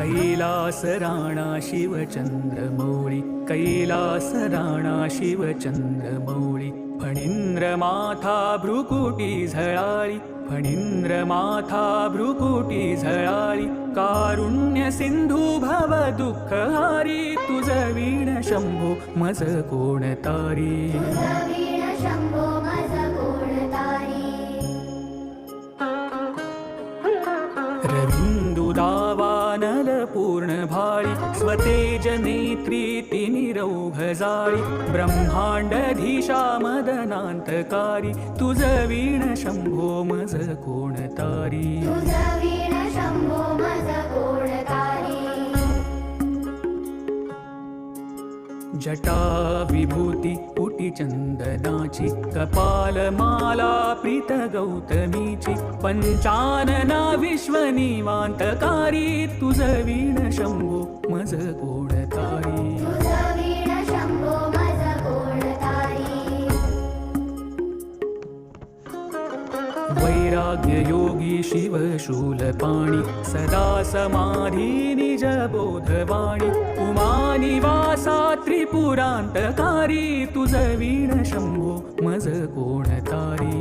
कैलास राणा शिवचंद्रमौळी, कैलास राणा शिवचंद्रमौळी. फणींद्र माथा भ्रुकुटी झळाळी, फणींद्र माथा भ्रुकुटी झळाळी. कारुण्य सिंधू भव दुःखहारी, तुझ वीण शंभो मज कोण तारी. रविंदुदावानल पूर्ण भाळी, स्वतेज नेत्री तिनिरौघ जाळी. ब्रह्मांडधीशा मदनांतकारी, तुझ वीण शंभो मज कोण तारी. जटा विभूती पुटी चंदनाची, कपालमाला प्रीत गौतमीची. पंचानना विश्वनिवांतकारी, तुझ वीण शंभो मज कोण तारी. वैराग्य योगी शिव शूलपाणी, सदा समाधी निज बोधवाणी. उमानिवासा त्रिपुरांतकारी, तुझ वीण शंभो मज कोण तारी.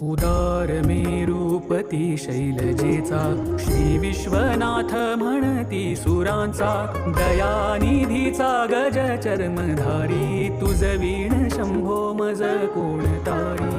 उदार मेरूपती शैलजेचा, श्री विश्वनाथ म्हणती सुरांचा. दयानिधीचा गज चर्मधारी, तुझ वीण शंभो मज कोण तारी.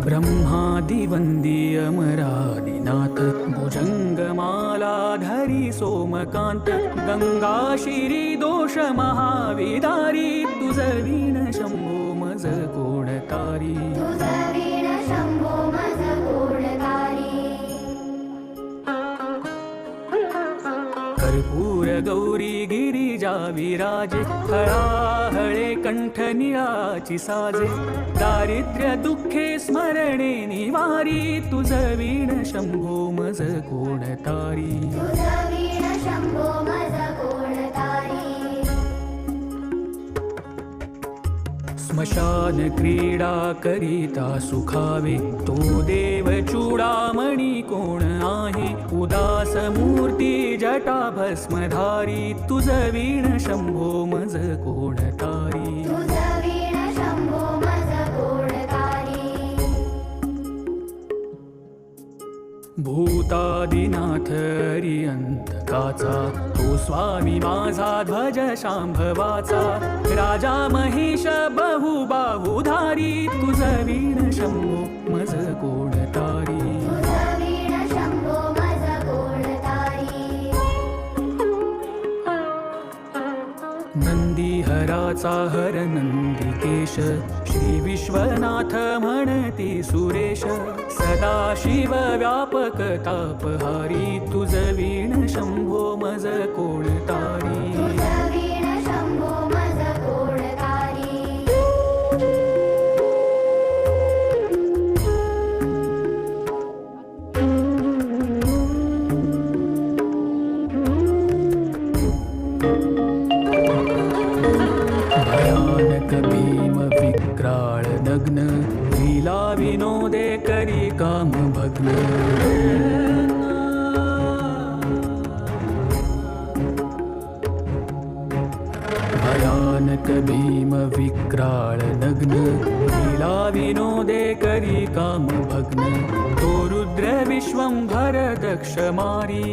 ब्रह्मादिवंदी अमरादिनाथ, भुजंगमालाधरी सोमकांत. गंगा शिरी दोष महाविदारी, तुझ वीण शंभो मज कोण तारी. कर्पूर गौरी गिरिजा विराजे, हळाहळे कंठ निळाची साजे. दारिद्र्य दुःखे स्मरणे निवारी, तुझ वीण शंभो मज कोण तारी. स्मशान क्रीडा करिता सुखावे, तो देव चूडामणी कोण आहे. उदास मूर्ती जटा भस्मधारी, तुझ वीण शंभो मज कोण तारी. भूतादिनाथ हरिअंतकाचा, तो स्वामी माझा ध्वज शांभवाचा. राजा महेश बहुबाहुधारी, तुझ वीण शंभो मज कोण तारी. नंदीहराचा हर नंदिकेश, श्री विश्वनाथ म्हणती सुरेश. सदाशिव व्यापक तापहारी, तुझ वीण शंभो मज कोण तारी. भयानक भीम विक्राळ नग्न, लीला विनोदे करी काम भग्न. भयानक भीम विक्राळ नग्न, लीला विनोदे करी काम भग्न. तो रुद्र विश्वंभर दक्ष मारी,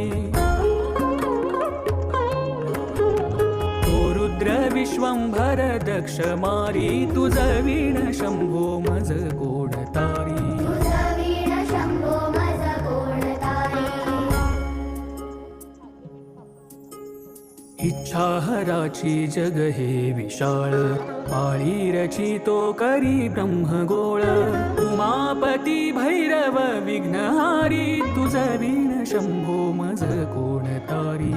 रुद्र विश्वंभर दक्ष मारी. तुझ वीण शंभो मज कोण तारी. इच्छाहराची जग हे विशाळ, पाळी रचितो करी ब्रह्मगोळ. उमापती भैरव विघ्नहारी, तुझ वीण शंभो मज कोण तारी.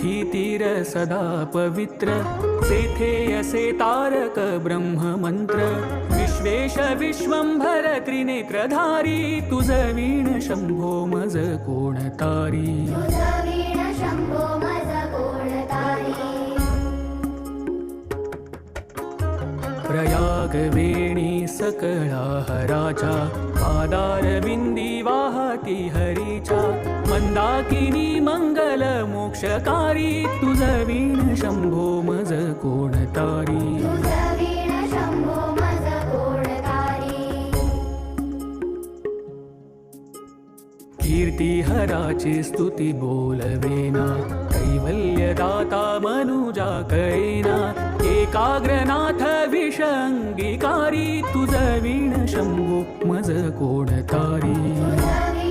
विठी तीर सदा पवित्र सेथे असे तारक ब्रह्म मंत्र विश्वेश विश्वंभर त्रिनेत्रधारी तुझ वीण शंभो मज कोण तारी प्रयाग वेणी सकळा हराचा आधार बिंदी वाहती हरीचा मंदाकिनी मंगल मोक्षकारी तुझ वीण शंभो मज कोण तारी कीर्ती हराची स्तुती बोलवेना कैवल्यदाता मनुजा कळेना एकाग्रनाथ विषंगीकारी तुझ वीण शंभो मज कोण तारी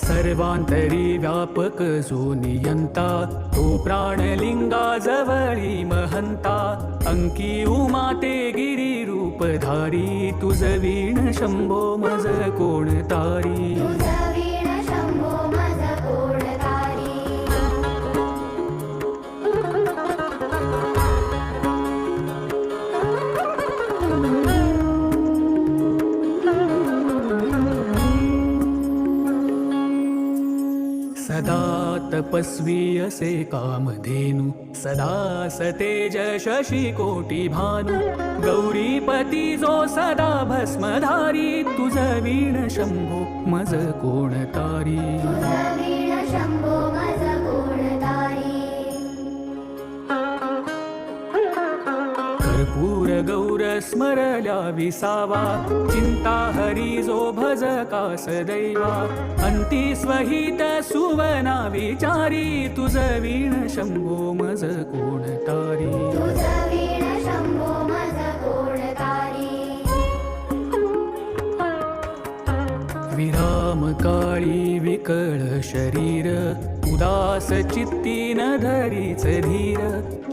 सर्वांतरी व्यापक जो नियंता तो प्राणलिंगा जवळी महंता अंकी उमाते गिरी रूपधारी तुझ वीण शंभो मज कोण तारी सदा तपस्वी असे कामधेनु सदा सतेज शशी कोटी भानु गौरीपती जो सदा भस्मधारी तुझ वीण शंभो मज कोण तारी कर्पूर गौर स्मरल्या विसावा चिंता हरी जो भज का सदैवा अंती स्वहित सुवना विचारी तुझ वीण शंभो मज कोण तारी विराम काळी विकळ शरीर उदास चित्ती न धरीच धीर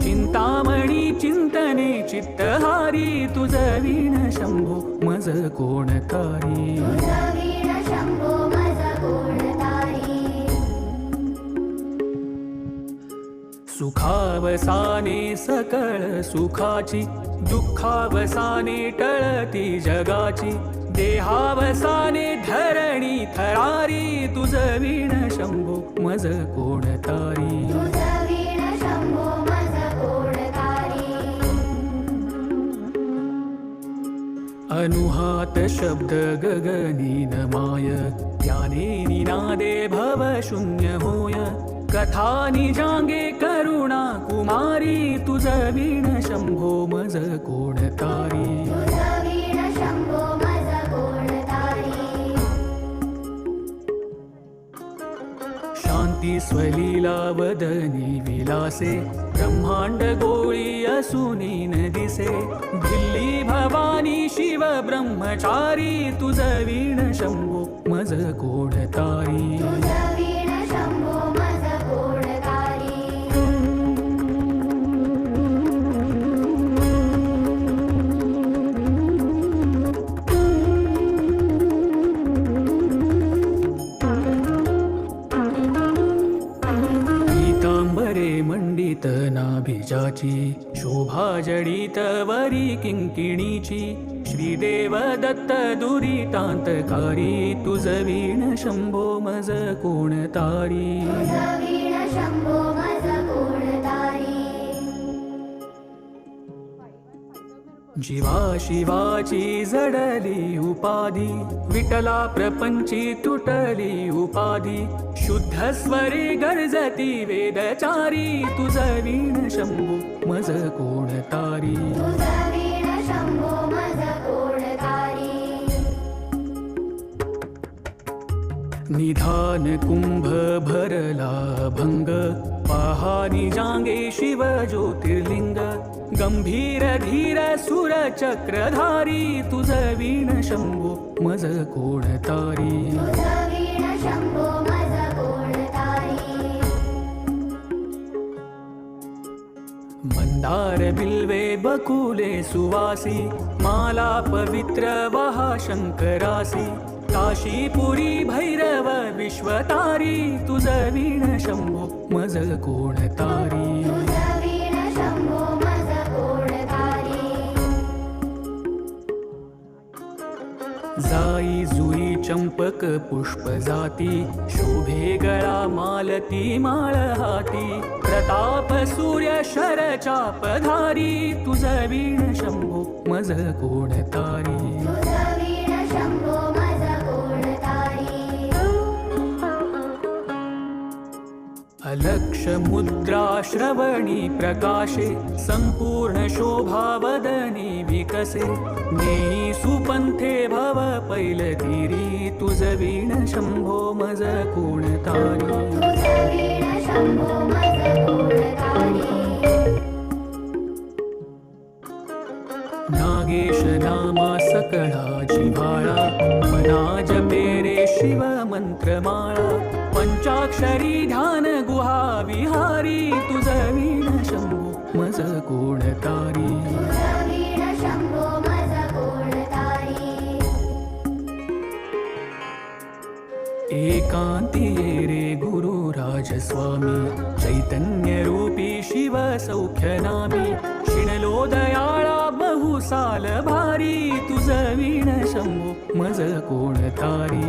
चिंतामणी चिंतने चित्तहारी तुझ वीण शंभो मज कोण तारी सुखावसाने सकळ सुखाची दुःखावसाने टळती जगाची देहावसाने धरणी थरारी तुझ वीण शंभो मज कोण तारी अनुहात शब्द गगनीन माय त्याने निनादे भव शून्य होय कथा निजांगे करुणा कुमारी तुझ वीण शंभो मज कोण तारी शांती स्वलीला वदनी विलासे ब्रह्मांड गोळी असुनी न दिसे दिल्ली भवानी शिव ब्रह्मचारी तुझ वीण शंभो मज कोण तारी मंडित नाभिजाची शोभा जडित वरी किंकिणीची श्रीदेव दत्त दुरितांतकारी तुझ वीण शंभो मज कोण तारी जीवा शिवाची जडली उपाधी विठला प्रपंची तुटली उपाधी शुद्ध स्वरे गर्जती वेदचारी तुझ वीण शंभो मज कोण तारी निधान कुंभ भरला भंग पहानी जांगे शिव ज्योतिर्लिंग गंभीर धीर सुर चक्रधारी तुझ वीण शंभो मज कोण तारी मंदार बिल्वे बकुले सुवासी माला पवित्र वहा शंकरासी काशीपुरी भैरव विश्वतारी तुझ वीण शंभो मज कोण तारी जाई जुई चंपक पुष्प जाती शोभे गळा मालती माळ हाती प्रताप सूर्य शर चापधारी तुझ वीण शंभो मज कोण तारी अलक्ष मुद्रा श्रवणी प्रकाशे संपूर्ण शोभा वदनी विकसे नेई सुपंथे भव पैलधीरी तुझ वीण शंभो मज कोण तारी नागेश नामा सकळा जिव्हाळा मना जपे रे शिव मंत्रमाळा पंचाक्षरी ध्यान गुहा विहारी तुझ वीण शंभो मज कोण तारी एकांती ये रे गुरु राजस्वामी चैतन्य रूपी शिव सौख्य नामी शिणलो दयाळा बहुसाल भारी तुझ वीण शंभो मज कोण तारी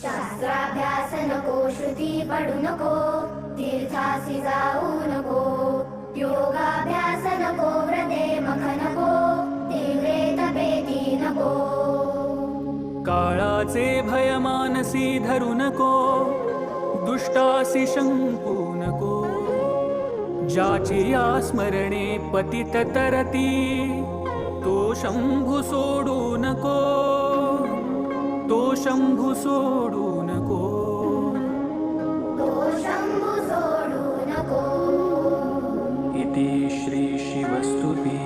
शास्त्राभ्यास नको श्रुती पडू नको तीर्थासी जाऊ नको योगाभ्यास नको व्रते मख नको तीव्रे तपेती नको काळाचे भय मानसी धरू नको दुष्टासी शंकू नको ज्याची या स्मरणे पतित तरती तो शंभू सोडू नको तो शंभू सोडू नको इति श्री शिवस्तुती